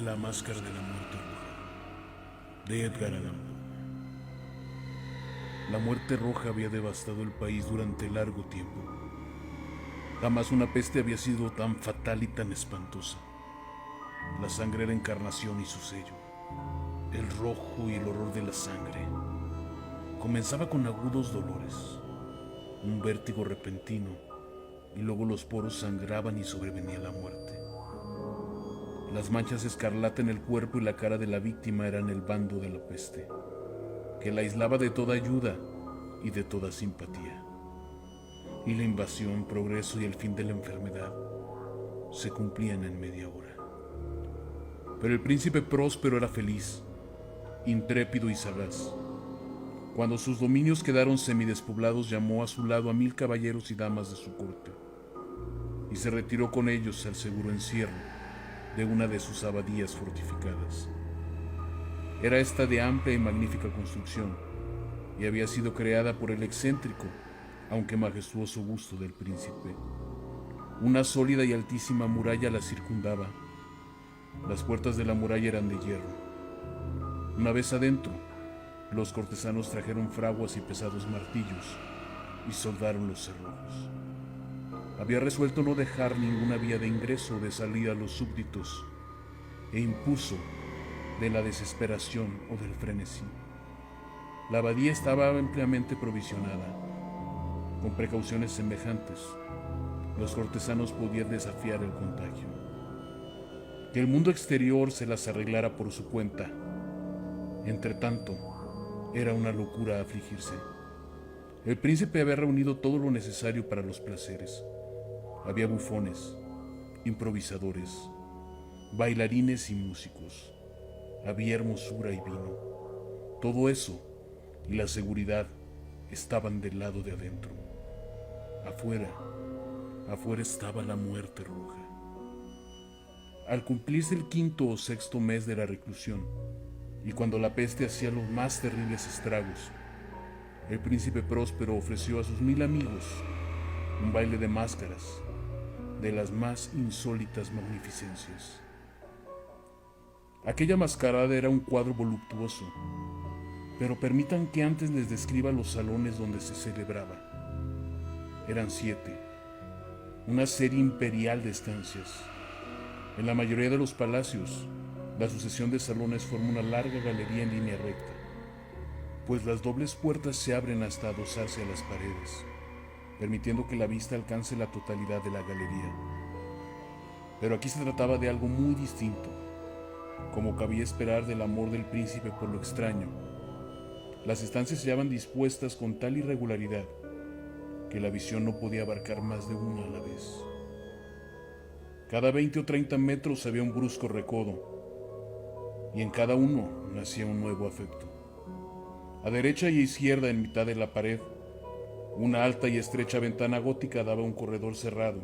La máscara de la muerte roja, de Edgar Allan Poe. La muerte roja había devastado el país durante largo tiempo. Jamás una peste había sido tan fatal y tan espantosa. La sangre era encarnación y su sello. El rojo y el horror de la sangre. Comenzaba con agudos dolores, un vértigo repentino, y luego los poros sangraban y sobrevenía la muerte. Las manchas escarlata en el cuerpo y la cara de la víctima eran el bando de la peste, que la aislaba de toda ayuda y de toda simpatía. Y la invasión, progreso y el fin de la enfermedad se cumplían en media hora. Pero el príncipe próspero era feliz, intrépido y sagaz. Cuando sus dominios quedaron semidespoblados, llamó a su lado a 1000 caballeros y damas de su corte, y se retiró con ellos al seguro encierro de una de sus abadías fortificadas. Era esta de amplia y magnífica construcción, y había sido creada por el excéntrico, aunque majestuoso gusto del príncipe. Una sólida y altísima muralla la circundaba. Las puertas de la muralla eran de hierro. Una vez adentro, los cortesanos trajeron fraguas y pesados martillos y soldaron los cerrojos. Había resuelto no dejar ninguna vía de ingreso o de salida a los súbditos, e impuso de la desesperación o del frenesí. La abadía estaba ampliamente provisionada. Con precauciones semejantes, los cortesanos podían desafiar el contagio. Que el mundo exterior se las arreglara por su cuenta. Entretanto, era una locura afligirse. El príncipe había reunido todo lo necesario para los placeres. Había bufones, improvisadores, bailarines y músicos. Había hermosura y vino. Todo eso y la seguridad estaban del lado de adentro. Afuera estaba la muerte roja. Al cumplirse el 5º o 6º mes de la reclusión, y cuando la peste hacía los más terribles estragos, el príncipe próspero ofreció a sus 1000 amigos un baile de máscaras de las más insólitas magnificencias. Aquella mascarada era un cuadro voluptuoso, pero permitan que antes les describa los salones donde se celebraba. Eran 7, una serie imperial de estancias. En la mayoría de los palacios, la sucesión de salones forma una larga galería en línea recta, pues las dobles puertas se abren hasta adosarse a las paredes, permitiendo que la vista alcance la totalidad de la galería. Pero aquí se trataba de algo muy distinto, como cabía esperar del amor del príncipe por lo extraño. Las estancias se hallaban dispuestas con tal irregularidad que la visión no podía abarcar más de una a la vez. Cada 20 o 30 metros había un brusco recodo, y en cada uno nacía un nuevo afecto. A derecha y a izquierda, en mitad de la pared, una alta y estrecha ventana gótica daba un corredor cerrado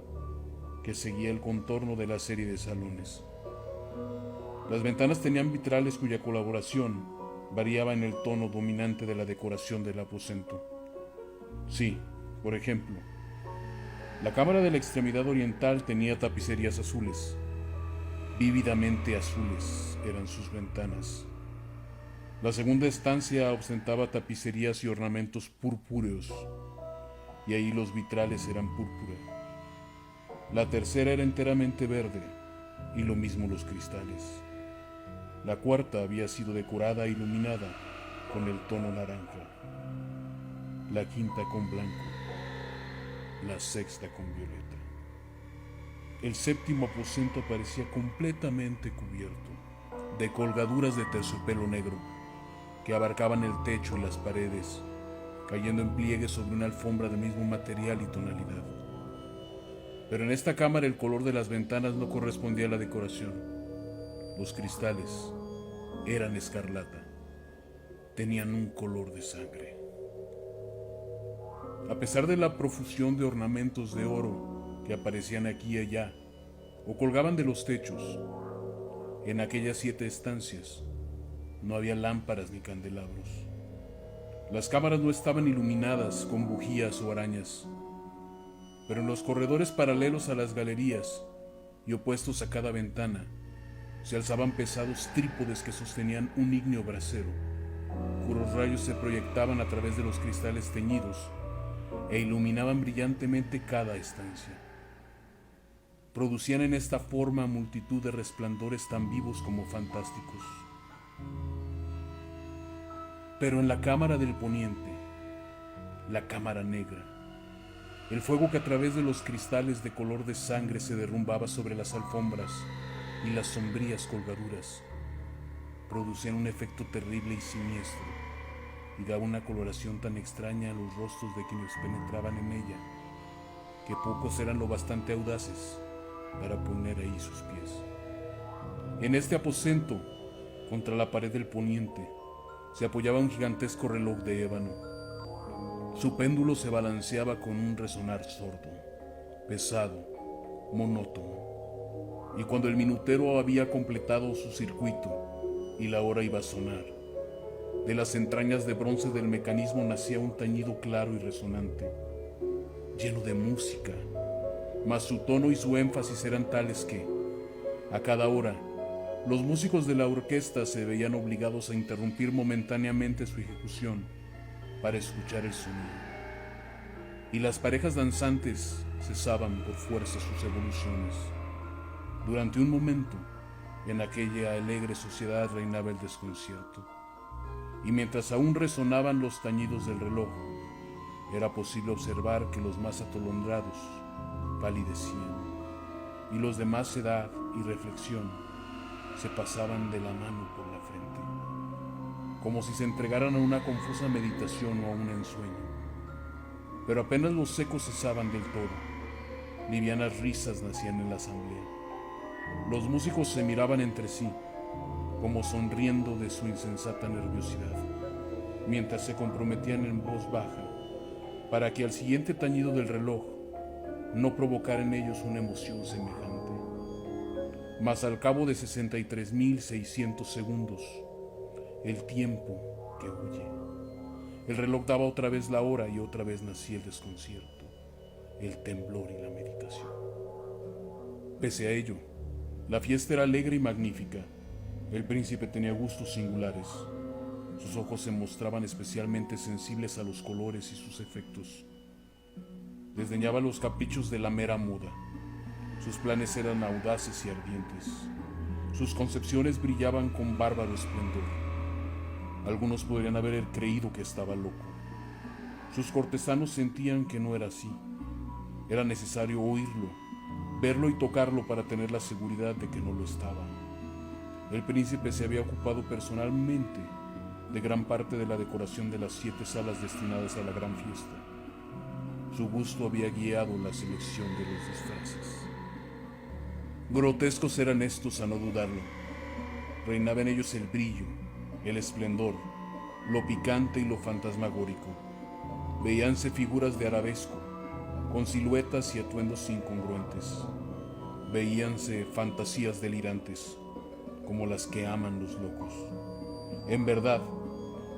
que seguía el contorno de la serie de salones. Las ventanas tenían vitrales cuya coloración variaba en el tono dominante de la decoración del aposento. Sí, por ejemplo, la cámara de la extremidad oriental tenía tapicerías azules. Vívidamente azules eran sus ventanas. La segunda estancia ostentaba tapicerías y ornamentos purpúreos, y ahí los vitrales eran púrpura. La tercera era enteramente verde, y lo mismo los cristales. La cuarta había sido decorada e iluminada con el tono naranja. La quinta con blanco. La sexta con violeta. El séptimo aposento parecía completamente cubierto de colgaduras de terciopelo negro que abarcaban el techo y las paredes, cayendo en pliegues sobre una alfombra del mismo material y tonalidad. Pero en esta cámara el color de las ventanas no correspondía a la decoración. Los cristales eran escarlata, tenían un color de sangre. A pesar de la profusión de ornamentos de oro que aparecían aquí y allá, o colgaban de los techos, en aquellas 7 estancias no había lámparas ni candelabros. Las cámaras no estaban iluminadas con bujías o arañas, pero en los corredores paralelos a las galerías y opuestos a cada ventana se alzaban pesados trípodes que sostenían un ígneo brasero, cuyos rayos se proyectaban a través de los cristales teñidos e iluminaban brillantemente cada estancia. Producían en esta forma multitud de resplandores tan vivos como fantásticos. Pero en la cámara del poniente, la cámara negra, el fuego que a través de los cristales de color de sangre se derrumbaba sobre las alfombras y las sombrías colgaduras, producían un efecto terrible y siniestro y daba una coloración tan extraña a los rostros de quienes penetraban en ella, que pocos eran lo bastante audaces para poner ahí sus pies. En este aposento, contra la pared del poniente, se apoyaba un gigantesco reloj de ébano. Su péndulo se balanceaba con un resonar sordo, pesado, monótono. Y cuando el minutero había completado su circuito y la hora iba a sonar, de las entrañas de bronce del mecanismo nacía un tañido claro y resonante, lleno de música, mas su tono y su énfasis eran tales que, a cada hora, los músicos de la orquesta se veían obligados a interrumpir momentáneamente su ejecución para escuchar el sonido. Y las parejas danzantes cesaban por fuerza sus evoluciones. Durante un momento, en aquella alegre sociedad reinaba el desconcierto. Y mientras aún resonaban los tañidos del reloj, era posible observar que los más atolondrados palidecían, y los de más edad y reflexión se pasaban de la mano por la frente, como si se entregaran a una confusa meditación o a un ensueño. Pero apenas los ecos cesaban del todo, livianas risas nacían en la asamblea. Los músicos se miraban entre sí, como sonriendo de su insensata nerviosidad, mientras se comprometían en voz baja, para que al siguiente tañido del reloj no provocara en ellos una emoción semejante. Mas al cabo de 63.600 segundos, el tiempo que huye, el reloj daba otra vez la hora y otra vez nacía el desconcierto, el temblor y la meditación. Pese a ello, la fiesta era alegre y magnífica. El príncipe tenía gustos singulares. Sus ojos se mostraban especialmente sensibles a los colores y sus efectos. Desdeñaba los caprichos de la mera moda. Sus planes eran audaces y ardientes. Sus concepciones brillaban con bárbaro esplendor. Algunos podrían haber creído que estaba loco. Sus cortesanos sentían que no era así. Era necesario oírlo, verlo y tocarlo para tener la seguridad de que no lo estaba. El príncipe se había ocupado personalmente de gran parte de la decoración de las 7 salas destinadas a la gran fiesta. Su gusto había guiado la selección de los disfraces. Grotescos eran estos, a no dudarlo. Reinaba en ellos el brillo, el esplendor, lo picante y lo fantasmagórico. Veíanse figuras de arabesco, con siluetas y atuendos incongruentes. Veíanse fantasías delirantes, como las que aman los locos. En verdad,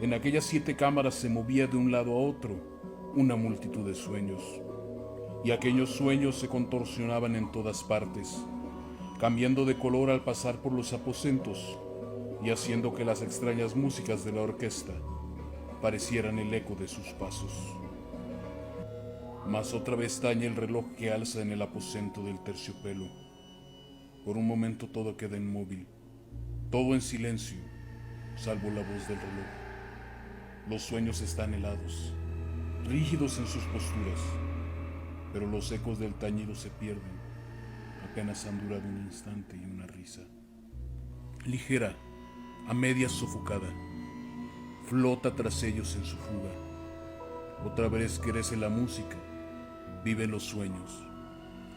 en aquellas 7 cámaras se movía de un lado a otro una multitud de sueños, y aquellos sueños se contorsionaban en todas partes, cambiando de color al pasar por los aposentos y haciendo que las extrañas músicas de la orquesta parecieran el eco de sus pasos. Mas otra vez tañe el reloj que alza en el aposento del terciopelo. Por un momento todo queda inmóvil, todo en silencio, salvo la voz del reloj. Los sueños están helados, rígidos en sus posturas, pero los ecos del tañido se pierden. Apenas han durado un instante y una risa. Ligera, a medias sofocada, flota tras ellos en su fuga. Otra vez crece la música, viven los sueños,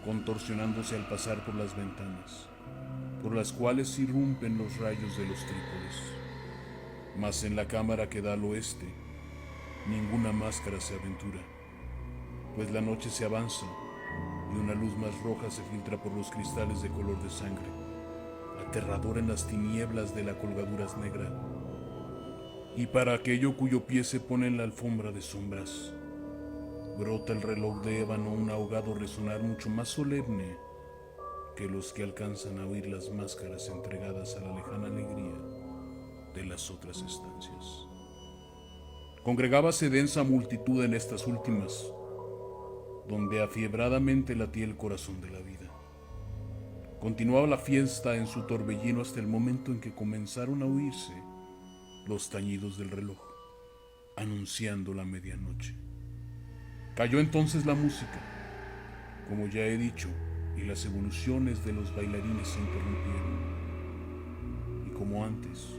contorsionándose al pasar por las ventanas, por las cuales irrumpen los rayos de los trípodes. Mas en la cámara que da al oeste, ninguna máscara se aventura, pues la noche se avanza y una luz más roja se filtra por los cristales de color de sangre, aterradora en las tinieblas de la colgadura negra. Y para aquello cuyo pie se pone en la alfombra de sombras, brota el reloj de ébano un ahogado resonar mucho más solemne que los que alcanzan a oír las máscaras entregadas a la lejana alegría de las otras estancias. Congregábase densa multitud en estas últimas, donde afiebradamente latía el corazón de la vida. Continuaba la fiesta en su torbellino hasta el momento en que comenzaron a oírse los tañidos del reloj, anunciando la medianoche. Cayó entonces la música, como ya he dicho, y las evoluciones de los bailarines se interrumpieron. Y como antes,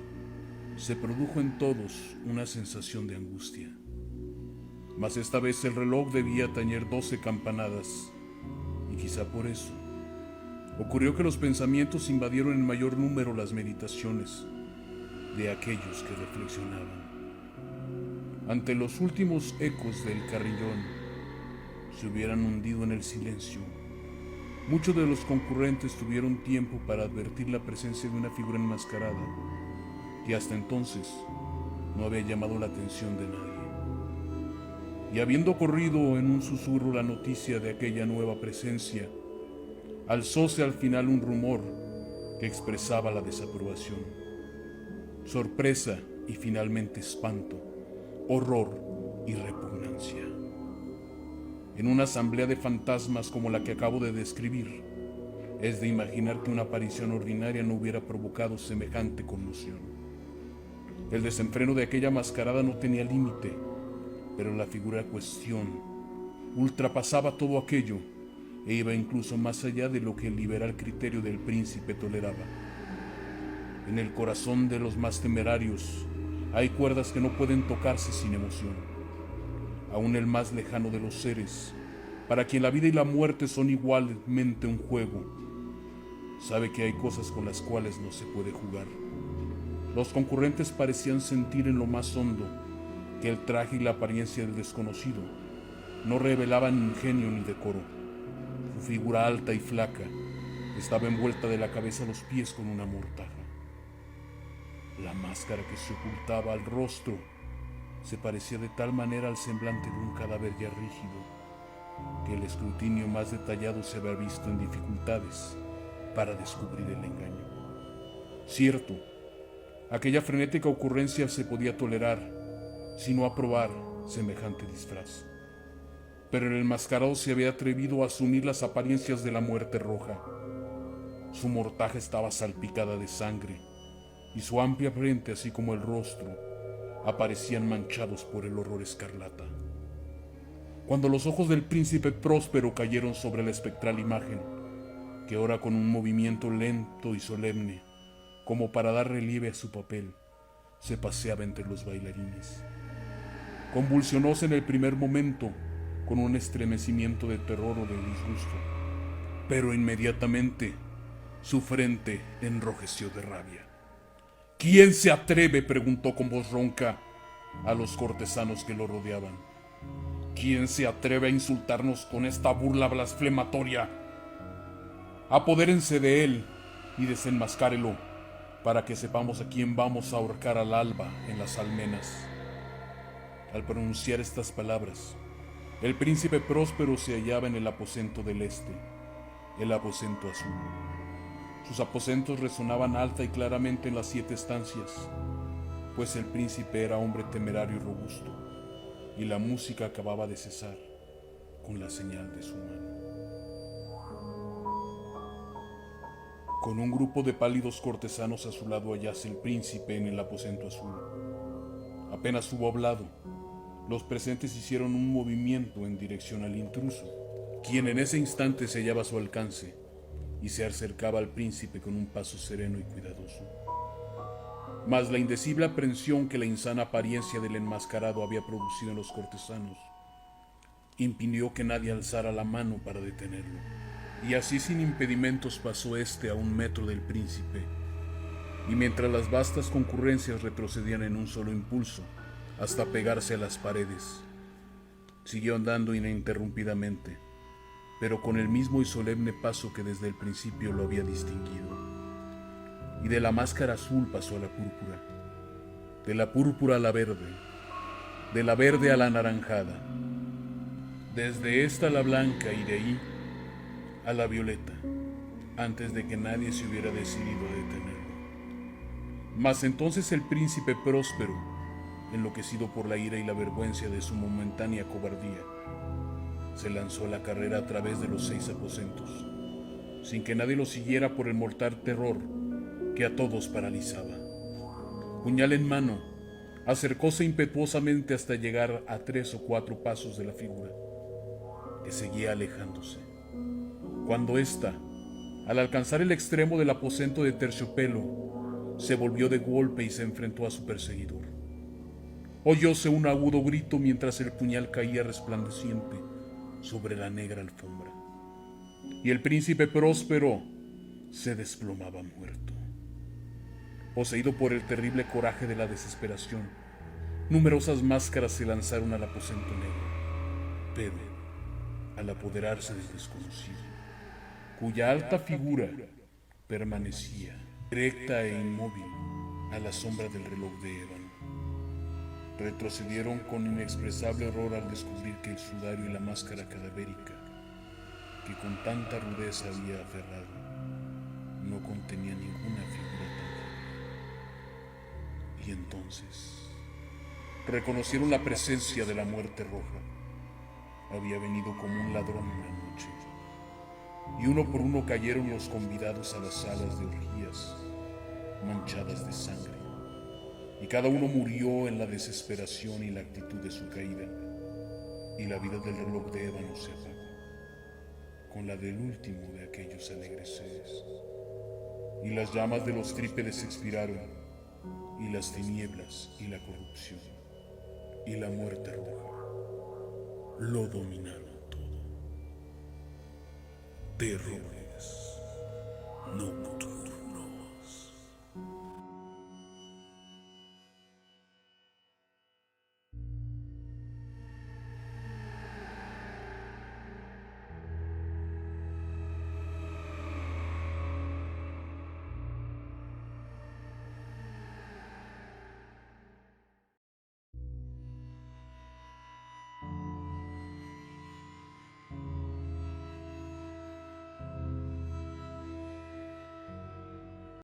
se produjo en todos una sensación de angustia. Mas esta vez el reloj debía tañer 12 campanadas, y quizá por eso ocurrió que los pensamientos invadieron en mayor número las meditaciones de aquellos que reflexionaban. Ante los últimos ecos del carillón se hubieran hundido en el silencio. Muchos de los concurrentes tuvieron tiempo para advertir la presencia de una figura enmascarada que hasta entonces no había llamado la atención de nadie. Y habiendo corrido en un susurro la noticia de aquella nueva presencia, alzóse al final un rumor que expresaba la desaprobación, sorpresa y finalmente espanto, horror y repugnancia. En una asamblea de fantasmas como la que acabo de describir, es de imaginar que una aparición ordinaria no hubiera provocado semejante conmoción. El desenfreno de aquella mascarada no tenía límite, pero la figura en cuestión ultrapasaba todo aquello e iba incluso más allá de lo que el liberal criterio del príncipe toleraba. En el corazón de los más temerarios hay cuerdas que no pueden tocarse sin emoción. Aún el más lejano de los seres, para quien la vida y la muerte son igualmente un juego, sabe que hay cosas con las cuales no se puede jugar. Los concurrentes parecían sentir en lo más hondo que el traje y la apariencia del desconocido no revelaban ingenio ni decoro. Su figura alta y flaca estaba envuelta de la cabeza a los pies con una mortaja. La máscara que se ocultaba al rostro se parecía de tal manera al semblante de un cadáver ya rígido que el escrutinio más detallado se había visto en dificultades para descubrir el engaño. Cierto, aquella frenética ocurrencia se podía tolerar, sino aprobar semejante disfraz. Pero el enmascarado se había atrevido a asumir las apariencias de la muerte roja. Su mortaja estaba salpicada de sangre y su amplia frente, así como el rostro, aparecían manchados por el horror escarlata. Cuando los ojos del príncipe Próspero cayeron sobre la espectral imagen, que ahora con un movimiento lento y solemne, como para dar relieve a su papel, se paseaba entre los bailarines, convulsionóse en el primer momento con un estremecimiento de terror o de disgusto, pero inmediatamente su frente enrojeció de rabia. ¿Quién se atreve?, preguntó con voz ronca a los cortesanos que lo rodeaban. ¿Quién se atreve a insultarnos con esta burla blasfematoria? Apodérense de él y desenmascárelo, para que sepamos a quién vamos a ahorcar al alba en las almenas. Al pronunciar estas palabras, el príncipe Próspero se hallaba en el aposento del este, el aposento azul. Sus aposentos resonaban alta y claramente en las 7 estancias, pues el príncipe era hombre temerario y robusto, y la música acababa de cesar con la señal de su mano. Con un grupo de pálidos cortesanos a su lado hallase el príncipe en el aposento azul. Apenas hubo hablado, los presentes hicieron un movimiento en dirección al intruso, quien en ese instante se hallaba a su alcance, y se acercaba al príncipe con un paso sereno y cuidadoso. Mas la indecible aprensión que la insana apariencia del enmascarado había producido en los cortesanos impidió que nadie alzara la mano para detenerlo, y así sin impedimentos pasó éste a 1 metro del príncipe, y mientras las vastas concurrencias retrocedían en un solo impulso hasta pegarse a las paredes, siguió andando ininterrumpidamente, pero con el mismo y solemne paso que desde el principio lo había distinguido. Y de la máscara azul pasó a la púrpura, de la púrpura a la verde, de la verde a la anaranjada, desde esta a la blanca y de ahí a la violeta, antes de que nadie se hubiera decidido a detenerlo. Mas entonces el príncipe próspero, enloquecido por la ira y la vergüenza de su momentánea cobardía, se lanzó a la carrera a través de los 6 aposentos, sin que nadie lo siguiera por el mortal terror que a todos paralizaba. Puñal en mano, acercóse impetuosamente hasta llegar a 3 o 4 pasos de la figura, que seguía alejándose. Cuando ésta, al alcanzar el extremo del aposento de terciopelo, se volvió de golpe y se enfrentó a su perseguidor. Oyóse un agudo grito mientras el puñal caía resplandeciente sobre la negra alfombra, y el príncipe próspero se desplomaba muerto. Poseído por el terrible coraje de la desesperación, numerosas máscaras se lanzaron al aposento negro, pero, al apoderarse del desconocido, cuya alta figura permanecía recta e inmóvil a la sombra del reloj de ébano, retrocedieron con inexpresable horror al descubrir que el sudario y la máscara cadavérica que con tanta rudeza había aferrado no contenía ninguna figura tangible. Y entonces reconocieron la presencia de la muerte roja. Había venido como un ladrón una noche, y uno por uno cayeron los convidados a las salas de orgías manchadas de sangre, y cada uno murió en la desesperación y la actitud de su caída, y la vida del reloj de ébano se apagó con la del último de aquellos alegres seres, y las llamas de los trípedes expiraron, y las tinieblas y la corrupción y la muerte roja lo dominaron todo. Terror.